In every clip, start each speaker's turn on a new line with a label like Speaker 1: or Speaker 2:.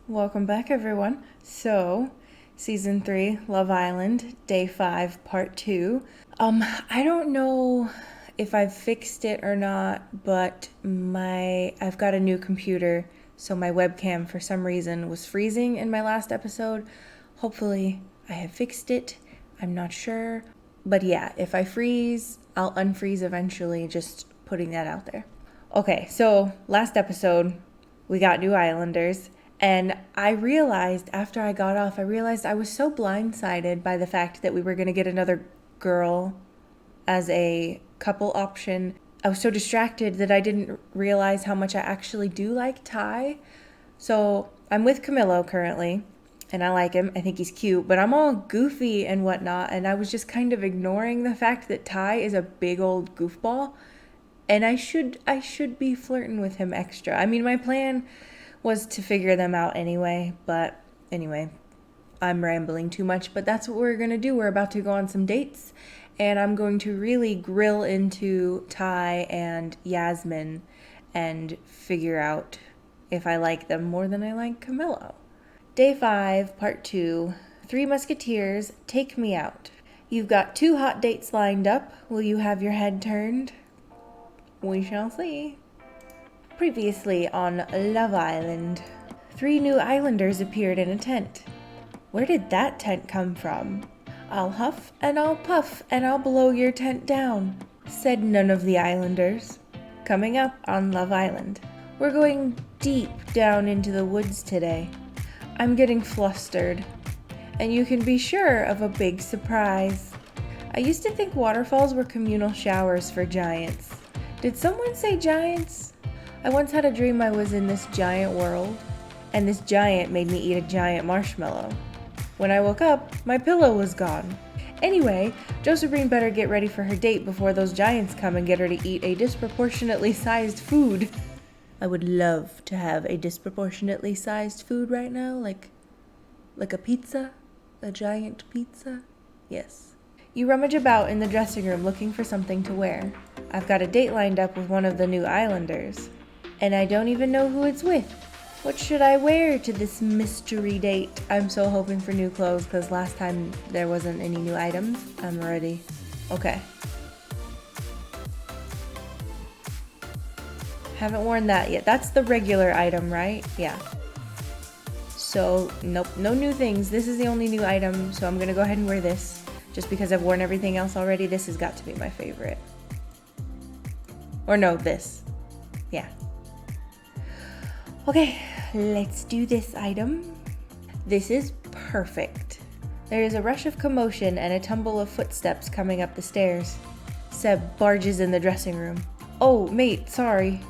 Speaker 1: Welcome back, everyone. So, season 3, Love Island, day 5, part 2. I don't know if I've fixed it or not, but I've got a new computer, so my webcam for some reason was freezing in my last episode. Hopefully, I have fixed it. I'm not sure. But yeah, if I freeze, I'll unfreeze eventually, just putting that out there. Okay, so last episode, we got new Islanders. And I realized after I got off, I was so blindsided by the fact that we were going to get another girl as a couple option. I was so distracted that I didn't realize how much I actually do like Ty. So I'm with Camilo currently, and I like him. I think he's cute, but I'm all goofy and whatnot. And I was just kind of ignoring the fact that Ty is a big old goofball. And I should be flirting with him extra. I mean, my plan was to figure them out anyway, but anyway, I'm rambling too much, but that's what we're going to do. We're about to go on some dates, and I'm going to really grill into Ty and Yasmin and figure out if I like them more than I like Camilo. Day 5, part 2, Three Musketeers, Take Me Out. You've got 2 hot dates lined up. Will you have your head turned? We shall see. Previously on Love Island, 3 new islanders appeared in a tent. Where did that tent come from? I'll huff and I'll puff and I'll blow your tent down, said none of the islanders. Coming up on Love Island, we're going deep down into the woods today. I'm getting flustered, and you can be sure of a big surprise. I used to think waterfalls were communal showers for giants. Did someone say giants? I once had a dream I was in this giant world, and this giant made me eat a giant marshmallow. When I woke up, my pillow was gone. Anyway, Josabrean better get ready for her date before those giants come and get her to eat a disproportionately sized food. I would love to have a disproportionately sized food right now, like a pizza, a giant pizza. Yes. You rummage about in the dressing room looking for something to wear. I've got a date lined up with one of the new islanders, and I don't even know who it's with. What should I wear to this mystery date? I'm so hoping for new clothes because last time there wasn't any new items. I'm ready. Okay. Haven't worn that yet. That's the regular item, right? Yeah. So, nope, no new things. This is the only new item, so I'm going to go ahead and wear this. Just because I've worn everything else already, this has got to be my favorite. Or no, this. Yeah. Okay, let's do this item. This is perfect. There is a rush of commotion and a tumble of footsteps coming up the stairs. Seb barges in the dressing room. Oh, mate, sorry.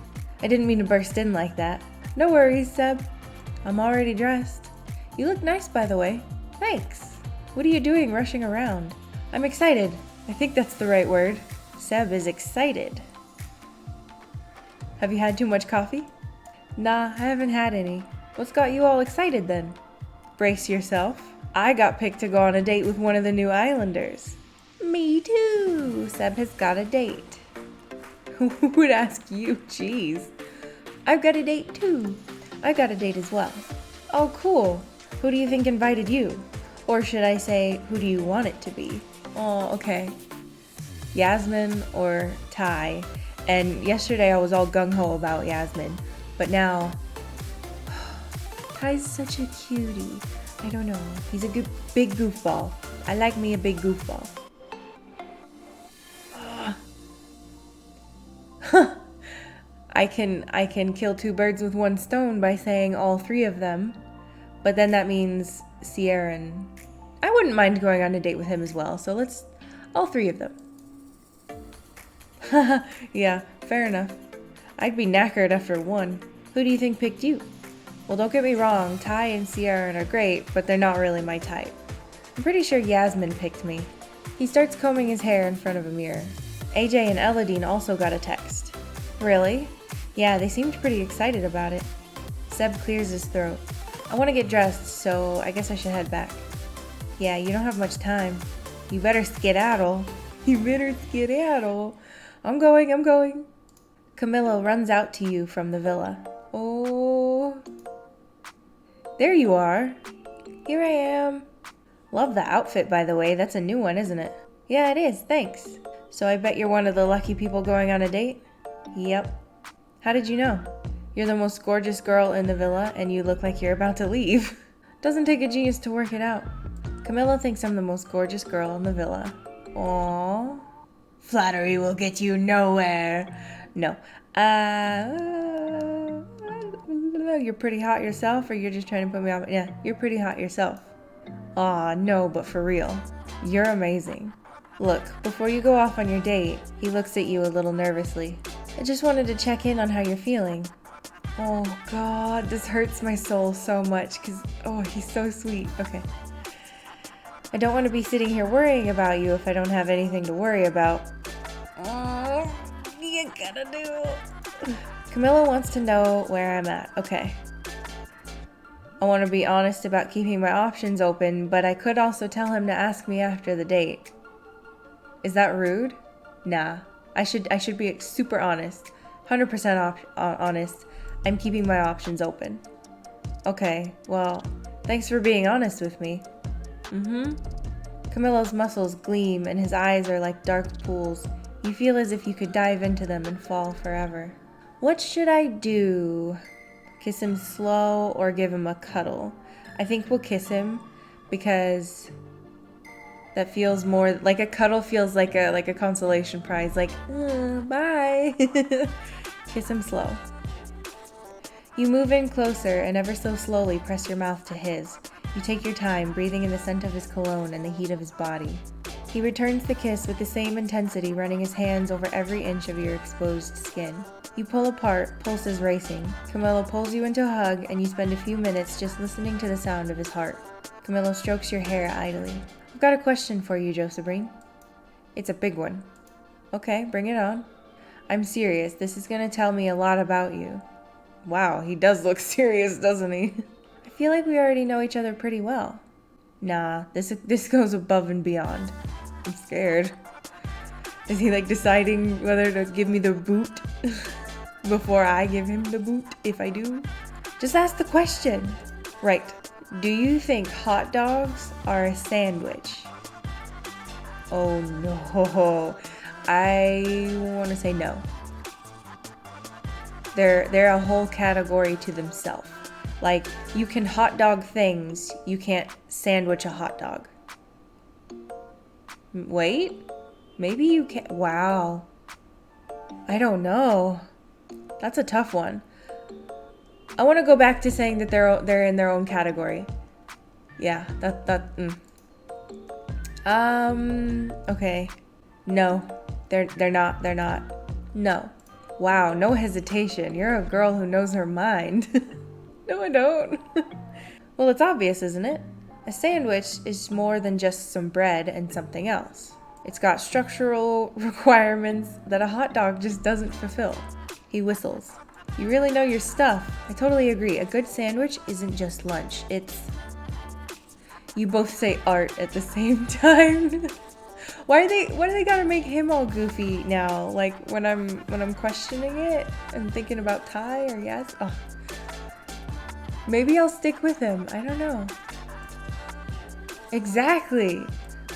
Speaker 1: I didn't mean to burst in like that. No worries, Seb. I'm already dressed. You look nice, by the way. Thanks. What are you doing rushing around? I'm excited. I think that's the right word. Seb is excited. Have you had too much coffee? Nah, I haven't had any. What's got you all excited then? Brace yourself. I got picked to go on a date with one of the new islanders. Me too. Seb has got a date. Who would ask you? Jeez. I've got a date too. I got a date as well. Oh, cool. Who do you think invited you? Or should I say, who do you want it to be? Oh, okay. Yasmin or Ty. And yesterday I was all gung-ho about Yasmin. But now, Ty's such a cutie. I don't know. He's a big goofball. I like me a big goofball. I can kill 2 birds with 1 stone by saying all 3 of them. But then that means Ciaran. I wouldn't mind going on a date with him as well. So let's all 3 of them. Yeah, fair enough. I'd be knackered after 1. Who do you think picked you? Well, don't get me wrong, Ty and Ciaran are great, but they're not really my type. I'm pretty sure Yasmin picked me. He starts combing his hair in front of a mirror. AJ and Elodine also got a text. Really? Yeah, they seemed pretty excited about it. Seb clears his throat. I want to get dressed, so I guess I should head back. Yeah, you don't have much time. You better skedaddle. You better skedaddle. I'm going. Camilo runs out to you from the villa. Oh. There you are. Here I am. Love the outfit, by the way. That's a new one, isn't it? Yeah, it is. Thanks. So I bet you're one of the lucky people going on a date? Yep. How did you know? You're the most gorgeous girl in the villa, and you look like you're about to leave. Doesn't take a genius to work it out. Camilo thinks I'm the most gorgeous girl in the villa. Aww. Flattery will get you nowhere. No. You're pretty hot yourself, or you're just trying to put me off? Yeah, you're pretty hot yourself. Aw, no, but for real. You're amazing. Look, before you go off on your date, he looks at you a little nervously. I just wanted to check in on how you're feeling. Oh God, this hurts my soul so much because, oh, he's so sweet. Okay. I don't want to be sitting here worrying about you if I don't have anything to worry about. Oh, you gotta do. Camilo wants to know where I'm at. Okay. I want to be honest about keeping my options open, but I could also tell him to ask me after the date. Is that rude? Nah. I should be super honest. 100% honest. I'm keeping my options open. Okay, well, thanks for being honest with me. Camilo's muscles gleam and his eyes are like dark pools. You feel as if you could dive into them and fall forever. What should I do? Kiss him slow or give him a cuddle? I think we'll kiss him because that feels more like a cuddle feels like a consolation prize. Like, bye. Kiss him slow. You move in closer and ever so slowly press your mouth to his. You take your time, breathing in the scent of his cologne and the heat of his body. He returns the kiss with the same intensity, running his hands over every inch of your exposed skin. You pull apart, pulses racing. Camilo pulls you into a hug, and you spend a few minutes just listening to the sound of his heart. Camilo strokes your hair idly. I've got a question for you, Josabrean. It's a big one. Okay, bring it on. I'm serious. This is gonna tell me a lot about you. Wow, he does look serious, doesn't he? I feel like we already know each other pretty well. Nah, this goes above and beyond. I'm scared. Is he like deciding whether to give me the boot before I give him the boot if I do? Just ask the question. Right. Do you think hot dogs are a sandwich? Oh no. I want to say no. They're a whole category to themselves. Like, you can hot dog things, you can't sandwich a hot dog. Wait? Maybe you can. Wow. I don't know. That's a tough one. I want to go back to saying that they're in their own category. Yeah, okay. No. They're not. No. Wow, no hesitation. You're a girl who knows her mind. No, I don't. Well, it's obvious, isn't it? A sandwich is more than just some bread and something else. It's got structural requirements that a hot dog just doesn't fulfill. He whistles. You really know your stuff. I totally agree. A good sandwich isn't just lunch. It's... You both say art at the same time. Why do they gotta make him all goofy now? Like when I'm questioning it and thinking about Ty or yes? Oh. Maybe I'll stick with him. I don't know. Exactly.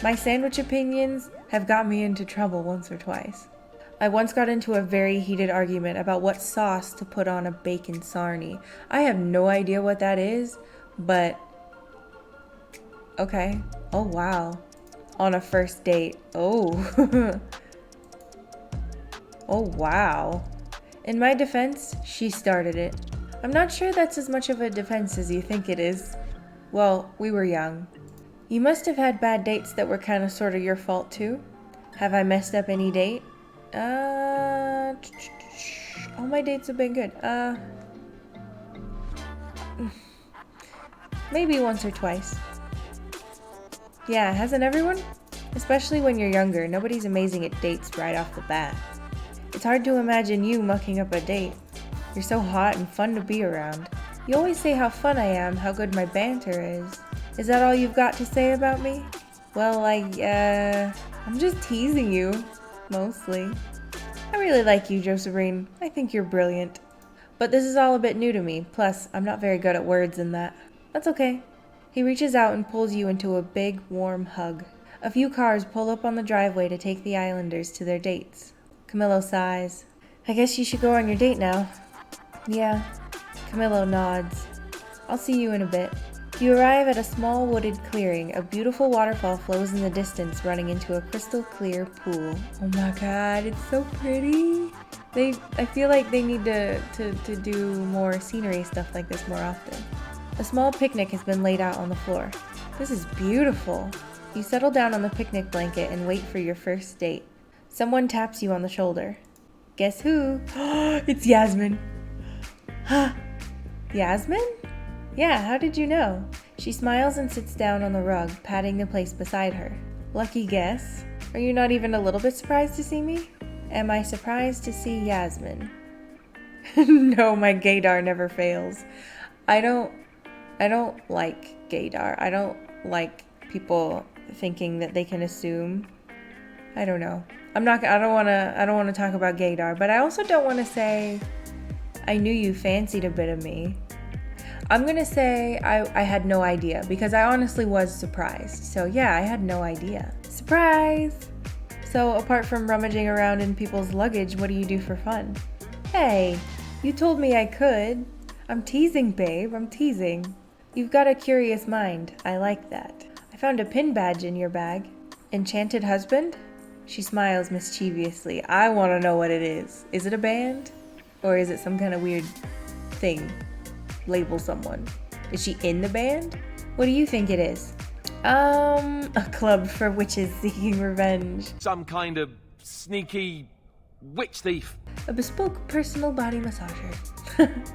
Speaker 1: My sandwich opinions have got me into trouble once or twice. I once got into a very heated argument about what sauce to put on a bacon sarnie. I have no idea what that is, but okay. Oh wow. On a first date. Oh. Oh wow. In my defense, she started it. I'm not sure that's as much of a defense as you think it is. Well, we were young. You must have had bad dates that were kind of sort of your fault too. Have I messed up any date? All my dates have been good. Maybe once or twice. Yeah, hasn't everyone? Especially when you're younger, nobody's amazing at dates right off the bat. It's hard to imagine you mucking up a date. You're so hot and fun to be around. You always say how fun I am, how good my banter is. Is that all you've got to say about me? Well, I'm just teasing you, mostly. I really like you, Josabrean. I think you're brilliant. But this is all a bit new to me, plus I'm not very good at words and that. That's okay. He reaches out and pulls you into a big, warm hug. A few cars pull up on the driveway to take the islanders to their dates. Camilo sighs. I guess you should go on your date now. Yeah. Camilo nods. I'll see you in a bit. You arrive at a small wooded clearing. A beautiful waterfall flows in the distance, running into a crystal clear pool. Oh my god, it's so pretty. I feel like they need to do more scenery stuff like this more often. A small picnic has been laid out on the floor. This is beautiful. You settle down on the picnic blanket and wait for your first date. Someone taps you on the shoulder. Guess who? It's Yasmin. Yasmin? Yeah, how did you know? She smiles and sits down on the rug, patting the place beside her. Lucky guess. Are you not even a little bit surprised to see me? Am I surprised to see Yasmin? No, my gaydar never fails. I don't like gaydar. I don't like people thinking that they can assume. I don't know. I don't want to talk about gaydar, but I also don't want to say I knew you fancied a bit of me. I'm going to say I had no idea, because I honestly was surprised. So yeah, I had no idea. Surprise! So apart from rummaging around in people's luggage, what do you do for fun? Hey, you told me I could. I'm teasing, babe. I'm teasing. You've got a curious mind. I like that. I found a pin badge in your bag. Enchanted husband? She smiles mischievously. I want to know what it is. Is it a band? Or is it some kind of weird thing? Label someone. Is she in the band? What do you think it is? A club for witches seeking revenge.
Speaker 2: Some kind of sneaky witch thief.
Speaker 1: A bespoke personal body massager.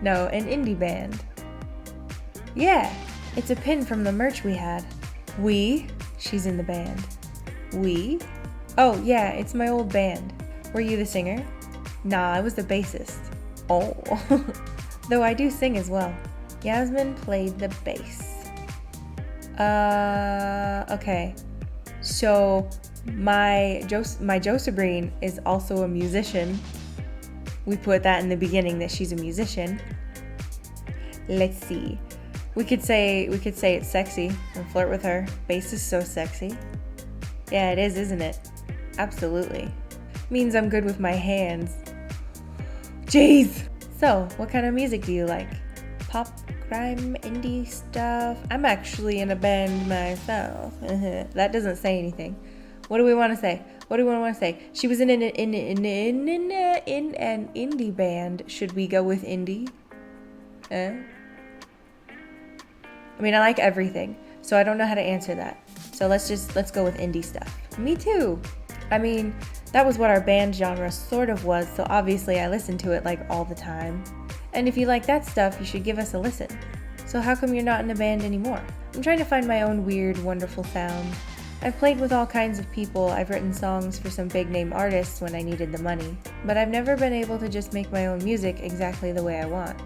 Speaker 1: No, an indie band. Yeah, it's a pin from the merch we had. We? She's in the band. We? Oh, yeah, it's my old band. Were you the singer? Nah, I was the bassist. Oh. Though I do sing as well. Yasmin played the bass. Okay. So, my Josabrean is also a musician. We put that in the beginning that she's a musician. Let's see. We could say it's sexy and flirt with her. Bass is so sexy. Yeah, it is, isn't it? Absolutely. Means I'm good with my hands. Jeez! So, what kind of music do you like? Pop, crime, indie stuff? I'm actually in a band myself. That doesn't say anything. What do we want to say? What do we want to say? She was in an indie band. Should we go with indie? I mean, I like everything, so I don't know how to answer that. So let's go with indie stuff. Me too. I mean, that was what our band genre sort of was, so obviously I listen to it like all the time. And if you like that stuff, you should give us a listen. So how come you're not in a band anymore? I'm trying to find my own weird, wonderful sound. I've played with all kinds of people. I've written songs for some big name artists when I needed the money. But I've never been able to just make my own music exactly the way I want.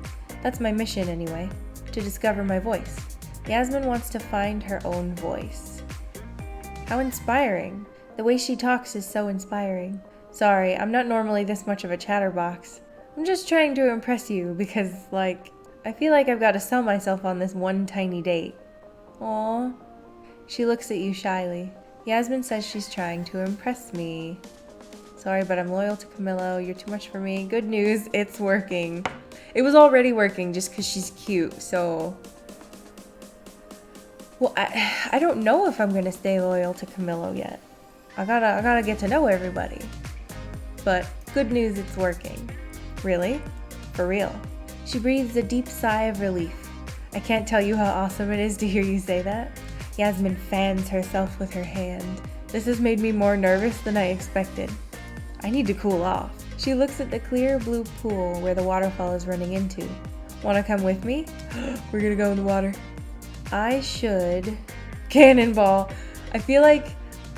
Speaker 1: That's my mission anyway, to discover my voice. Yasmin wants to find her own voice. How inspiring. The way she talks is so inspiring. Sorry, I'm not normally this much of a chatterbox. I'm just trying to impress you because, I feel like I've got to sell myself on this one tiny date. Aww. She looks at you shyly. Yasmin says she's trying to impress me. Sorry, but I'm loyal to Camilo. You're too much for me. Good news, it's working. It was already working just because she's cute, so... Well, I don't know if I'm gonna stay loyal to Camilo yet. I gotta get to know everybody. But good news, it's working. Really? For real. She breathes a deep sigh of relief. I can't tell you how awesome it is to hear you say that. Yasmin fans herself with her hand. This has made me more nervous than I expected. I need to cool off. She looks at the clear blue pool where the waterfall is running into. Wanna come with me? We're gonna go in the water. I should... Cannonball. I feel like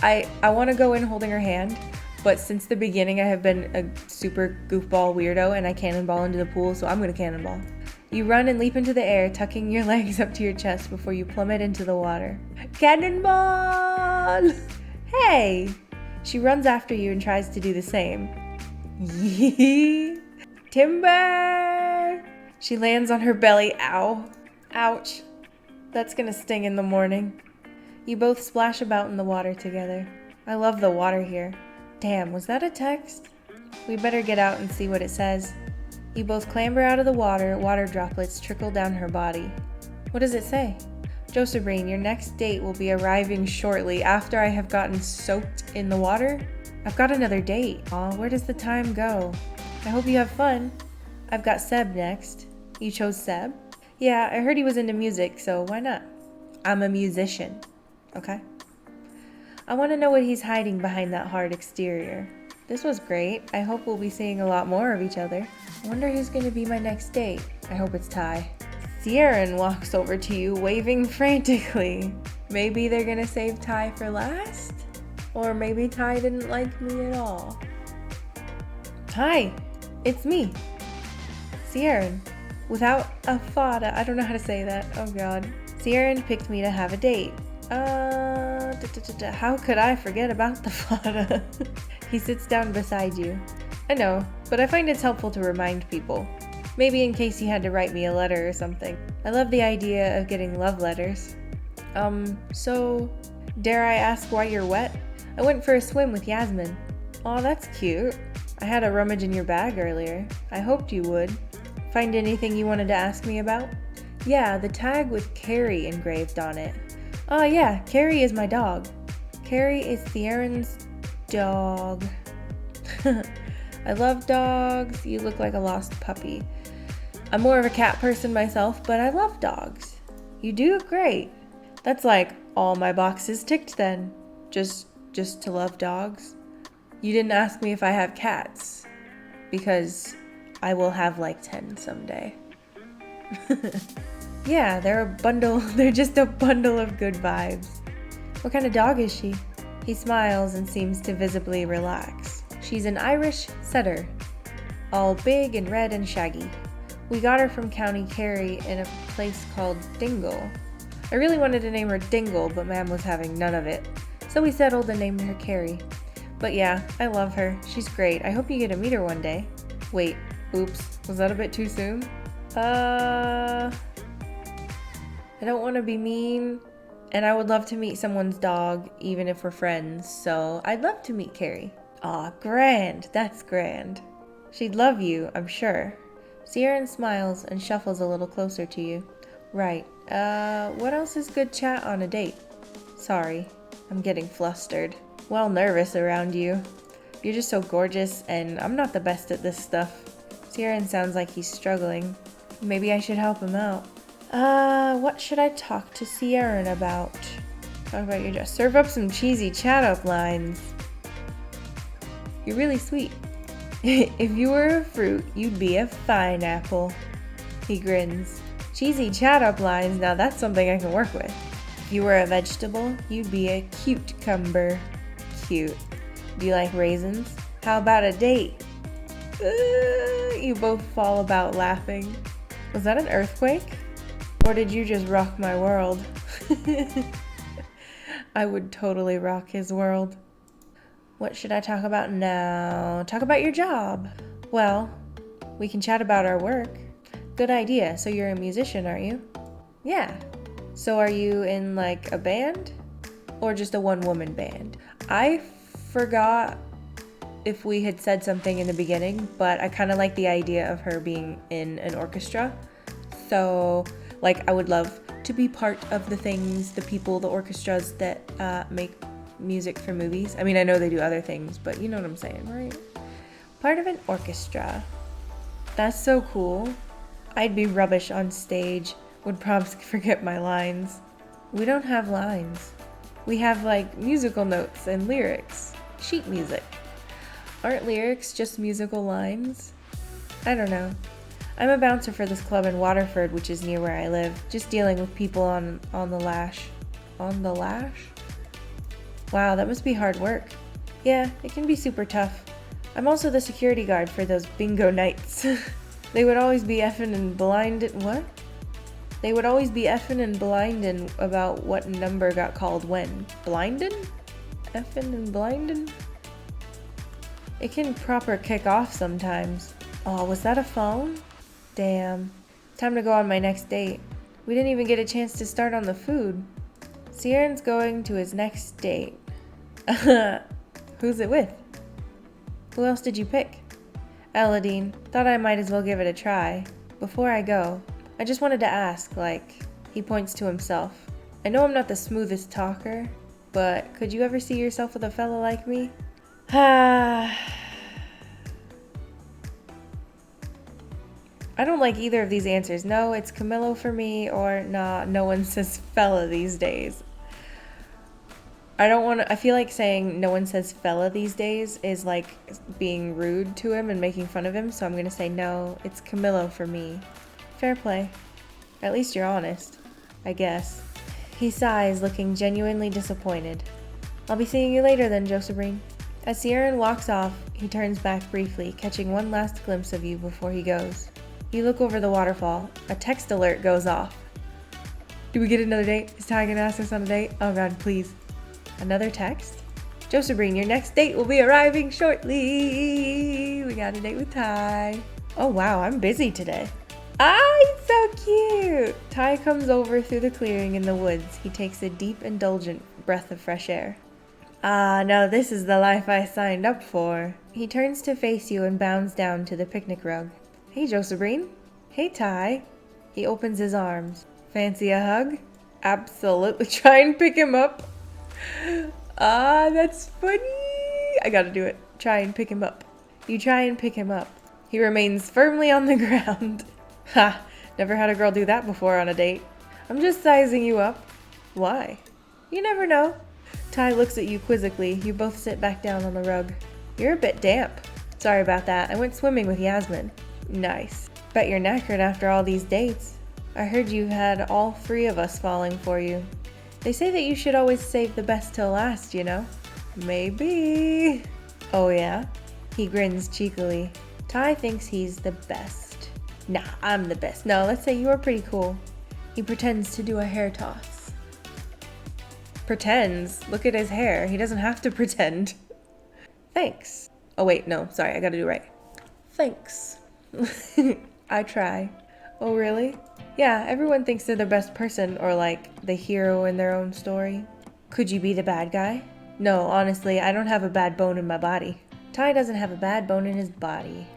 Speaker 1: I want to go in holding her hand, but since the beginning I have been a super goofball weirdo and I cannonball into the pool, so I'm going to cannonball. You run and leap into the air, tucking your legs up to your chest before you plummet into the water. Cannonball! Hey! She runs after you and tries to do the same. Yee! Timber! She lands on her belly. Ow. Ouch. That's gonna sting in the morning. You both splash about in the water together. I love the water here. Damn, was that a text? We better get out and see what it says. You both clamber out of the water, water droplets trickle down her body. What does it say? Josabrean, your next date will be arriving shortly after I have gotten soaked in the water. I've got another date. Aw, where does the time go? I hope you have fun. I've got Seb next. You chose Seb? Yeah, I heard he was into music, so why not? I'm a musician. Okay? I want to know what he's hiding behind that hard exterior. This was great. I hope we'll be seeing a lot more of each other. I wonder who's going to be my next date. I hope it's Ty. Ciaran walks over to you, waving frantically. Maybe they're going to save Ty for last? Or maybe Ty didn't like me at all. Hi, it's me. Ciaran. Without a fada. I don't know how to say that. Oh god. Ciaran picked me to have a date. How could I forget about the fada? He sits down beside you. I know, but I find it's helpful to remind people. Maybe in case you had to write me a letter or something. I love the idea of getting love letters. So, dare I ask why you're wet? I went for a swim with Yasmin. Aw, that's cute. I had a rummage in your bag earlier. I hoped you would. Find anything you wanted to ask me about? Yeah, the tag with Carrie engraved on it. Oh yeah, Carrie is my dog. Carrie is Ciaran's dog. I love dogs. You look like a lost puppy. I'm more of a cat person myself, but I love dogs. You do great. That's like all my boxes ticked then. Just to love dogs. You didn't ask me if I have cats, because I will have like 10 someday. Yeah, they're just a bundle of good vibes. What kind of dog is she? He smiles and seems to visibly relax. She's an Irish setter, all big and red and shaggy. We got her from County Kerry in a place called Dingle. I really wanted to name her Dingle, but Ma'am was having none of it. So we settled and named her Carrie. But yeah, I love her. She's great. I hope you get to meet her one day. Wait, oops, was that a bit too soon? I don't want to be mean, and I would love to meet someone's dog, even if we're friends, so I'd love to meet Carrie. Aw, grand, that's grand. She'd love you, I'm sure. Ciaran smiles and shuffles a little closer to you. Right, what else is good chat on a date? Sorry, I'm getting flustered. Well, nervous around you. You're just so gorgeous, and I'm not the best at this stuff. Ciaran sounds like he's struggling. Maybe I should help him out. What should I talk to Ciaran about? Talk about your job. Serve up some cheesy chat-up lines. You're really sweet. If you were a fruit, you'd be a pineapple. He grins. Cheesy chat-up lines, now that's something I can work with. If you were a vegetable, you'd be a cucumber. Cute. Do you like raisins? How about a date? You both fall about laughing. Was that an earthquake? Or did you just rock my world? I would totally rock his world. What should I talk about now? Talk about your job. Well, we can chat about our work. Good idea. So you're a musician, aren't you? Yeah. So are you in like a band? Or just a one-woman band? I forgot if we had said something in the beginning, but I kind of like the idea of her being in an orchestra. So, like, I would love to be part of the things, the people, the orchestras that make music for movies. I mean, I know they do other things, but you know what I'm saying, right? Part of an orchestra. That's so cool. I'd be rubbish on stage, would probably forget my lines. We don't have lines. We have, like, musical notes and lyrics. Sheet music. Aren't lyrics just musical lines? I don't know. I'm a bouncer for this club in Waterford, which is near where I live, just dealing with people on the lash. On the lash? Wow, that must be hard work. Yeah, it can be super tough. I'm also the security guard for those bingo nights. They would always be effing and blinded. What? They would always be effing and blindin' about what number got called when. Blindin'? Effing and blindin'? It can proper kick off sometimes. Oh, was that a phone? Damn. Time to go on my next date. We didn't even get a chance to start on the food. Ciaran's going to his next date. Who's it with? Who else did you pick? Eladine. Thought I might as well give it a try. Before I go, I just wanted to ask, like, he points to himself. I know I'm not the smoothest talker, but could you ever see yourself with a fella like me? I don't like either of these answers. No, it's Camilo for me, or nah, no one says fella these days. I feel like saying no one says fella these days is like being rude to him and making fun of him, so I'm gonna say no, it's Camilo for me. Fair play. At least you're honest, I guess. He sighs, looking genuinely disappointed. I'll be seeing you later then, Josabrean. As Ciaran walks off, he turns back briefly, catching one last glimpse of you before he goes. You look over the waterfall. A text alert goes off. Do we get another date? Is Ty gonna ask us on a date? Oh god, please. Another text? Josabrean, your next date will be arriving shortly. We got a date with Ty. Oh wow, I'm busy today. Ah, he's so cute. Ty comes over through the clearing in the woods. He takes a deep, indulgent breath of fresh air. Ah, now this is the life I signed up for. He turns to face you and bounds down to the picnic rug. Hey, Josabrean. Hey, Ty. He opens his arms. Fancy a hug? Absolutely. Try and pick him up. Ah, that's funny. I gotta do it. Try and pick him up. You try and pick him up. He remains firmly on the ground. Ha! Never had a girl do that before on a date. I'm just sizing you up. Why? You never know. Ty looks at you quizzically. You both sit back down on the rug. You're a bit damp. Sorry about that. I went swimming with Yasmin. Nice. Bet you're knackered after all these dates. I heard you had all 3 of us falling for you. They say that you should always save the best till last, you know? Maybe. Oh yeah? He grins cheekily. Ty thinks he's the best. Nah, I'm the best. No, let's say you're pretty cool. He pretends to do a hair toss. Pretends? Look at his hair. He doesn't have to pretend. Thanks. Oh wait, no, sorry, I gotta do right. Thanks. I try. Oh really? Yeah, everyone thinks they're the best person, or like the hero in their own story. Could you be the bad guy? No, honestly, I don't have a bad bone in my body. Ty doesn't have a bad bone in his body.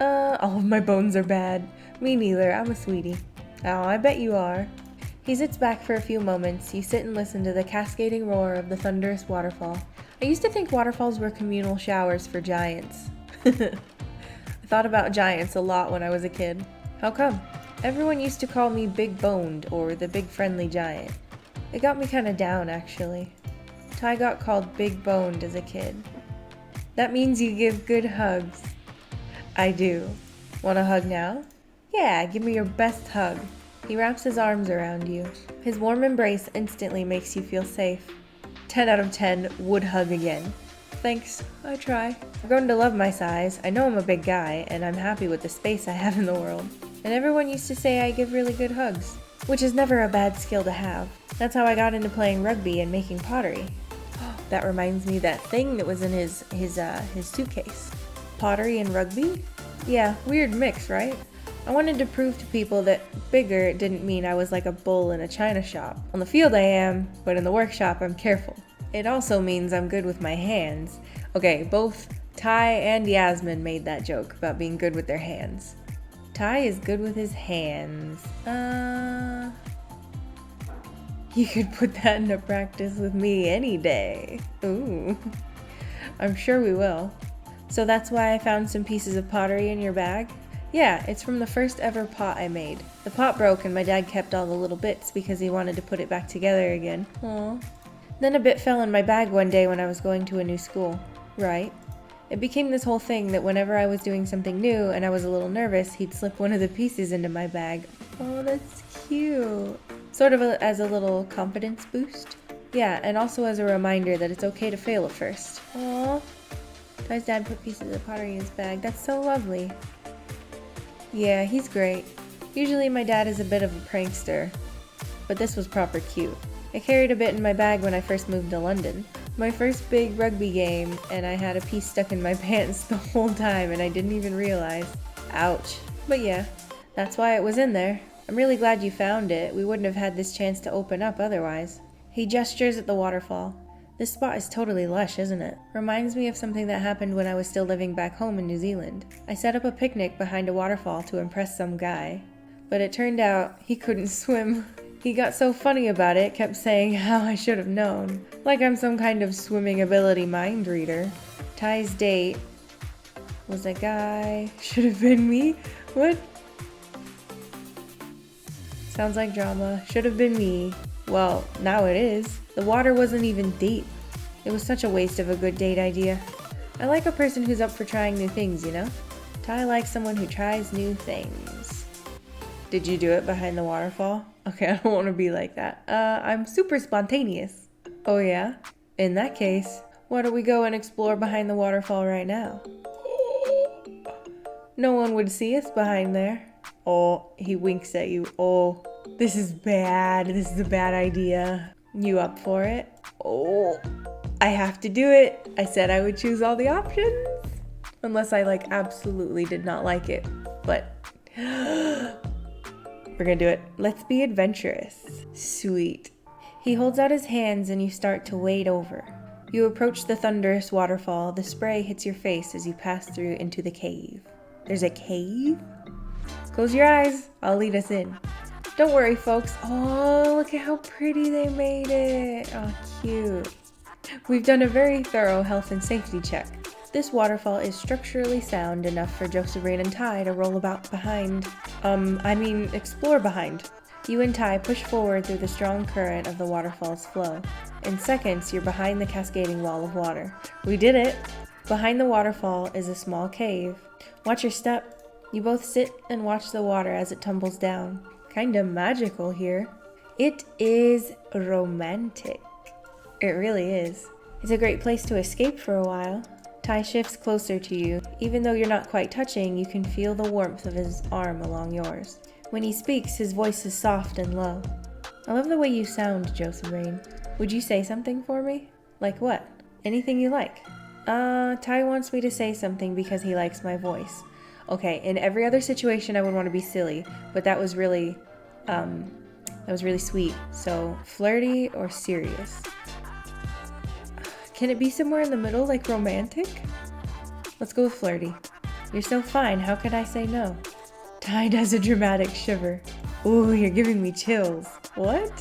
Speaker 1: All of my bones are bad. Me neither, I'm a sweetie. Oh, I bet you are. He sits back for a few moments. You sit and listen to the cascading roar of the thunderous waterfall. I used to think waterfalls were communal showers for giants. I thought about giants a lot when I was a kid. How come? Everyone used to call me Big Boned or the Big Friendly Giant. It got me kinda down, actually. Ty got called Big Boned as a kid. That means you give good hugs. I do. Want a hug now? Yeah, give me your best hug. He wraps his arms around you. His warm embrace instantly makes you feel safe. 10 out of 10 would hug again. Thanks, I try. I've grown to love my size. I know I'm a big guy, and I'm happy with the space I have in the world. And everyone used to say I give really good hugs, which is never a bad skill to have. That's how I got into playing rugby and making pottery. That reminds me of that thing that was in his suitcase. Pottery and rugby? Yeah, weird mix, right? I wanted to prove to people that bigger didn't mean I was like a bull in a china shop. On the field I am, but in the workshop I'm careful. It also means I'm good with my hands. Okay, both Ty and Yasmin made that joke about being good with their hands. Ty is good with his hands. You could put that into practice with me any day. Ooh. I'm sure we will. So that's why I found some pieces of pottery in your bag? Yeah, it's from the first ever pot I made. The pot broke and my dad kept all the little bits because he wanted to put it back together again. Aww. Then a bit fell in my bag one day when I was going to a new school. Right. It became this whole thing that whenever I was doing something new and I was a little nervous, he'd slip one of the pieces into my bag. Oh, that's cute. Sort of as a little confidence boost. Yeah, and also as a reminder that it's okay to fail at first. Aww. Ty's dad put pieces of pottery in his bag. That's so lovely. Yeah, he's great. Usually my dad is a bit of a prankster, but this was proper cute. I carried a bit in my bag when I first moved to London. My first big rugby game, and I had a piece stuck in my pants the whole time and I didn't even realize. Ouch. But yeah, that's why it was in there. I'm really glad you found it. We wouldn't have had this chance to open up otherwise. He gestures at the waterfall. This spot is totally lush, isn't it? Reminds me of something that happened when I was still living back home in New Zealand. I set up a picnic behind a waterfall to impress some guy. But it turned out he couldn't swim. He got so funny about it, kept saying how I should have known. Like I'm some kind of swimming ability mind reader. Ty's date was a guy. Should have been me? What? Sounds like drama. Should have been me. Well, now it is. The water wasn't even deep. It was such a waste of a good date idea. I like a person who's up for trying new things, you know? Ty likes someone who tries new things. Did you do it behind the waterfall? Okay, I don't want to be like that. I'm super spontaneous. Oh yeah? In that case, why don't we go and explore behind the waterfall right now? No one would see us behind there. Oh, he winks at you. Oh, this is bad. This is a bad idea. You up for it? Oh, I have to do it. I said I would choose all the options. Unless I absolutely did not like it. But we're gonna do it. Let's be adventurous. Sweet. He holds out his hands and you start to wade over. You approach the thunderous waterfall. The spray hits your face as you pass through into the cave. There's a cave? Close your eyes. I'll lead us in. Don't worry, folks. Oh, look at how pretty they made it. Oh, cute. We've done a very thorough health and safety check. This waterfall is structurally sound enough for Josabrean and Ty to roll about behind. Explore behind. You and Ty push forward through the strong current of the waterfall's flow. In seconds, you're behind the cascading wall of water. We did it! Behind the waterfall is a small cave. Watch your step. You both sit and watch the water as it tumbles down. Kinda magical here. It is romantic. It really is. It's a great place to escape for a while. Ty shifts closer to you. Even though you're not quite touching, you can feel the warmth of his arm along yours. When he speaks, his voice is soft and low. I love the way you sound, Josabrean. Would you say something for me? Like what? Anything you like. Ty wants me to say something because he likes my voice. Okay, in every other situation I would want to be silly, but that was really sweet. So, flirty or serious? Can it be somewhere in the middle, like romantic? Let's go with flirty. You're so fine, how could I say no? Ty does a dramatic shiver. Ooh, you're giving me chills. What?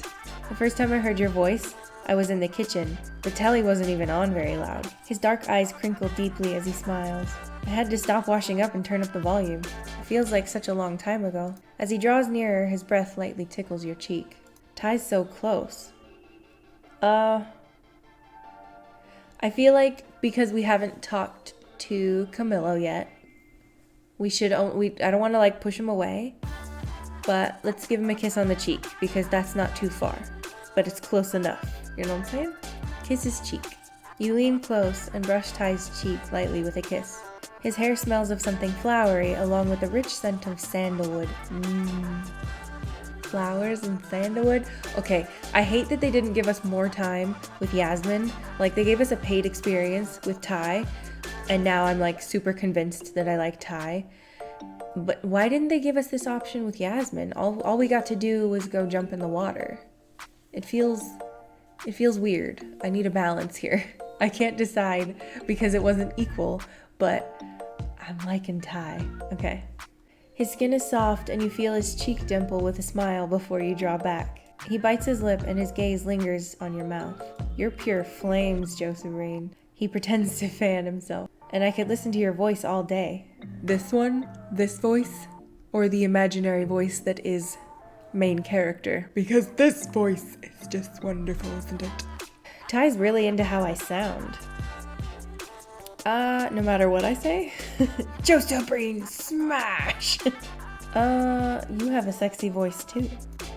Speaker 1: The first time I heard your voice, I was in the kitchen. The telly wasn't even on very loud. His dark eyes crinkle deeply as he smiles. I had to stop washing up and turn up the volume. It feels like such a long time ago. As he draws nearer, his breath lightly tickles your cheek. Ty's so close. I feel like because we haven't talked to Camilo yet, I don't want to push him away, but let's give him a kiss on the cheek because that's not too far, but it's close enough. You know what I'm saying? Kiss his cheek. You lean close and brush Ty's cheek lightly with a kiss. His hair smells of something flowery along with the rich scent of sandalwood. Flowers and sandalwood. Okay, I hate that they didn't give us more time with Yasmin. They gave us a paid experience with Ty, and now I'm super convinced that I like Ty. But why didn't they give us this option with Yasmin? All we got to do was go jump in the water. It feels weird. I need a balance here. I can't decide because it wasn't equal, but I'm liking Ty. Okay. His skin is soft and you feel his cheek dimple with a smile before you draw back. He bites his lip and his gaze lingers on your mouth. You're pure flames, Josabrean. He pretends to fan himself. And I could listen to your voice all day. This one? This voice? Or the imaginary voice that is main character? Because this voice is just wonderful, isn't it? Ty's really into how I sound. No matter what I say? Josabrean, smash! You have a sexy voice too.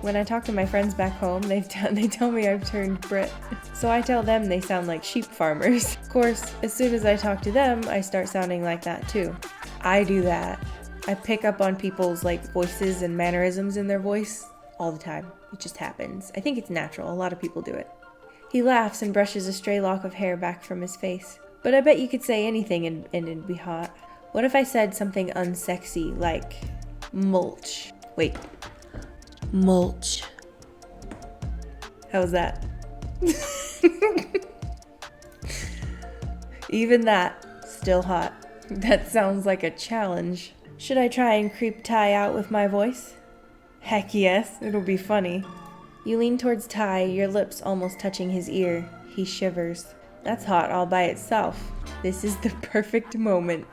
Speaker 1: When I talk to my friends back home, they tell me I've turned Brit. So I tell them they sound like sheep farmers. Of course, as soon as I talk to them, I start sounding like that too. I do that. I pick up on people's voices and mannerisms in their voice all the time. It just happens. I think it's natural. A lot of people do it. He laughs and brushes a stray lock of hair back from his face. But I bet you could say anything and it'd be hot. What if I said something unsexy like mulch? Wait. Mulch. How's that? Even that, still hot. That sounds like a challenge. Should I try and creep Ty out with my voice? Heck yes, it'll be funny. You lean towards Ty, your lips almost touching his ear. He shivers. That's hot all by itself. This is the perfect moment.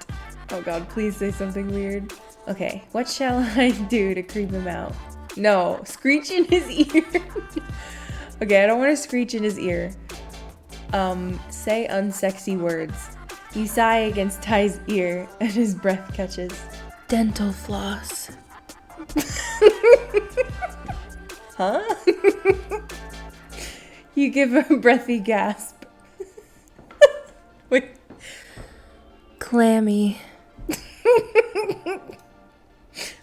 Speaker 1: Oh god, please say something weird. Okay, what shall I do to creep him out? No, screech in his ear. Okay, I don't want to screech in his ear. Say unsexy words. You sigh against Ty's ear and his breath catches. Dental floss. Huh? You give a breathy gasp. Wait. Clammy.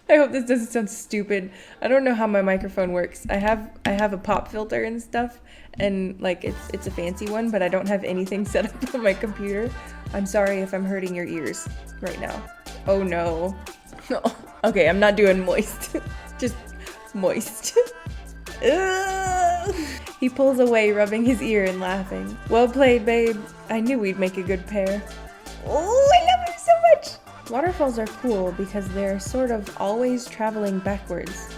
Speaker 1: I hope this doesn't sound stupid. I don't know how my microphone works. I have a pop filter and stuff, and like it's a fancy one, but I don't have anything set up on my computer. I'm sorry if I'm hurting your ears right now. Oh no. Okay, I'm not doing moist. Just moist. He pulls away, rubbing his ear and laughing. Well played, babe. I knew we'd make a good pair. Oh, I love him so much! Waterfalls are cool because they're sort of always traveling backwards.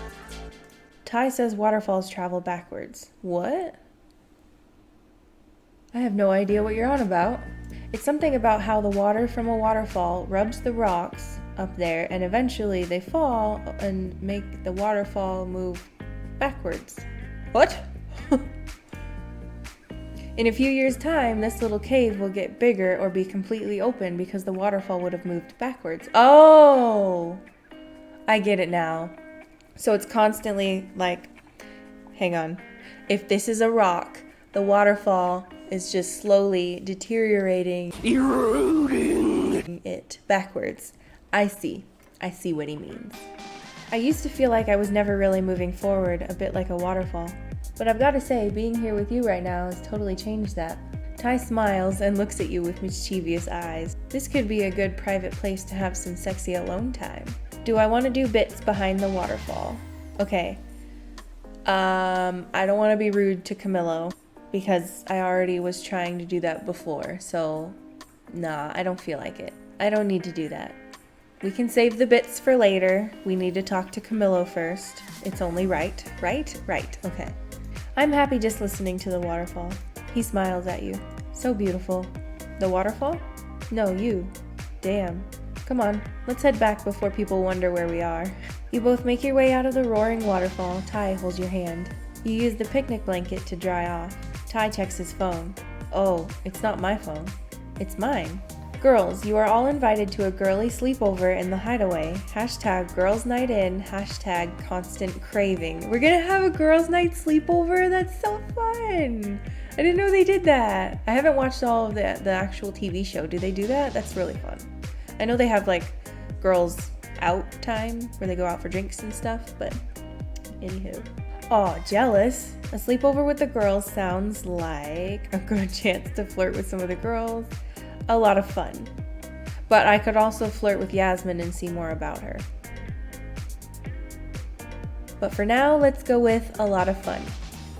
Speaker 1: Ty says waterfalls travel backwards. What? I have no idea what you're on about. It's something about how the water from a waterfall rubs the rocks up there and eventually they fall and make the waterfall move backwards. What? In a few years' time, this little cave will get bigger or be completely open because the waterfall would have moved backwards. Oh! I get it now. So it's constantly like, hang on. If this is a rock, the waterfall is just slowly deteriorating, eroding it backwards. I see what he means. I used to feel like I was never really moving forward, a bit like a waterfall. But I've got to say, being here with you right now has totally changed that. Ty smiles and looks at you with mischievous eyes. This could be a good private place to have some sexy alone time. Do I want to do bits behind the waterfall? Okay. I don't want to be rude to Camilo because I already was trying to do that before, so nah, I don't feel like it. I don't need to do that. We can save the bits for later. We need to talk to Camilo first. It's only right. Right. Okay. I'm happy just listening to the waterfall. He smiles at you. So beautiful. The waterfall? No, you. Damn. Come on, let's head back before people wonder where we are. You both make your way out of the roaring waterfall. Ty holds your hand. You use the picnic blanket to dry off. Ty checks his phone. Oh, it's not my phone. It's mine. Girls, you are all invited to a girly sleepover in the hideaway. Hashtag girls night in, hashtag constant craving. We're gonna have a girls night sleepover? That's so fun! I didn't know they did that. I haven't watched all of the actual TV show. Do they do that? That's really fun. I know they have like girls out time where they go out for drinks and stuff, but anywho. Aw, jealous. A sleepover with the girls sounds like a good chance to flirt with some of the girls. A lot of fun. But I could also flirt with Yasmin and see more about her. But for now, let's go with a lot of fun.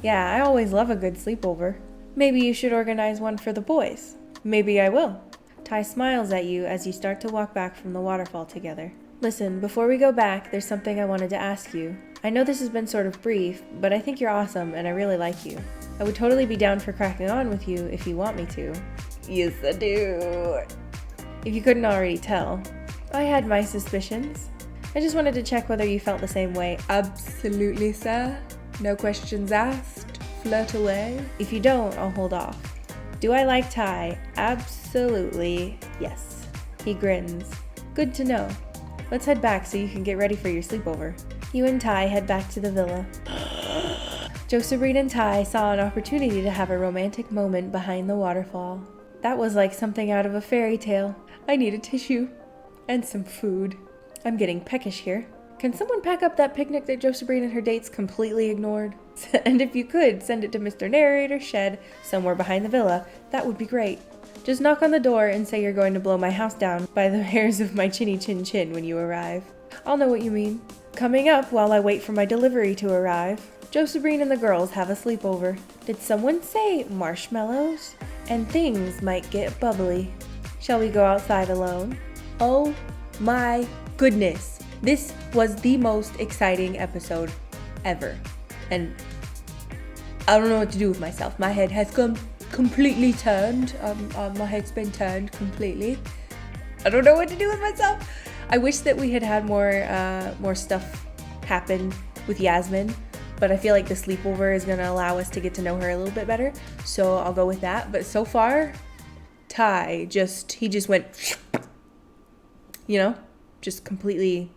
Speaker 1: Yeah, I always love a good sleepover. Maybe you should organize one for the boys. Maybe I will. Ty smiles at you as you start to walk back from the waterfall together. Listen, before we go back, there's something I wanted to ask you. I know this has been sort of brief, but I think you're awesome and I really like you. I would totally be down for cracking on with you if you want me to. Yes, I do. If you couldn't already tell, I had my suspicions. I just wanted to check whether you felt the same way. Absolutely, sir. No questions asked. Flirt away. If you don't, I'll hold off. Do I like Ty? Absolutely, yes. He grins. Good to know. Let's head back so you can get ready for your sleepover. You and Ty head back to the villa. Josabrean and Ty saw an opportunity to have a romantic moment behind the waterfall. That was like something out of a fairy tale. I need a tissue. And some food. I'm getting peckish here. Can someone pack up that picnic that Josabrean and her dates completely ignored? And if you could, send it to Mr. Narrator's shed somewhere behind the villa. That would be great. Just knock on the door and say you're going to blow my house down by the hairs of my chinny chin chin when you arrive. I'll know what you mean. Coming up while I wait for my delivery to arrive, Josabrean and the girls have a sleepover. Did someone say marshmallows? And things might get bubbly. Shall we go outside alone? Oh my goodness. This was the most exciting episode ever. And I don't know what to do with myself. My head has completely turned. My head's been turned completely. I don't know what to do with myself. I wish that we had had more stuff happen with Yasmin, but I feel like the sleepover is gonna allow us to get to know her a little bit better. So I'll go with that. But so far, Ty he just went, just completely.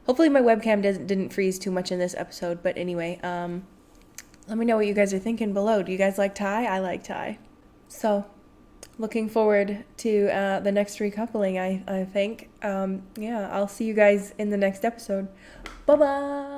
Speaker 1: Hopefully my webcam didn't freeze too much in this episode. But anyway, let me know what you guys are thinking below. Do you guys like Ty? I like Ty. So, looking forward to the next recoupling, I think. I'll see you guys in the next episode. Bye-bye!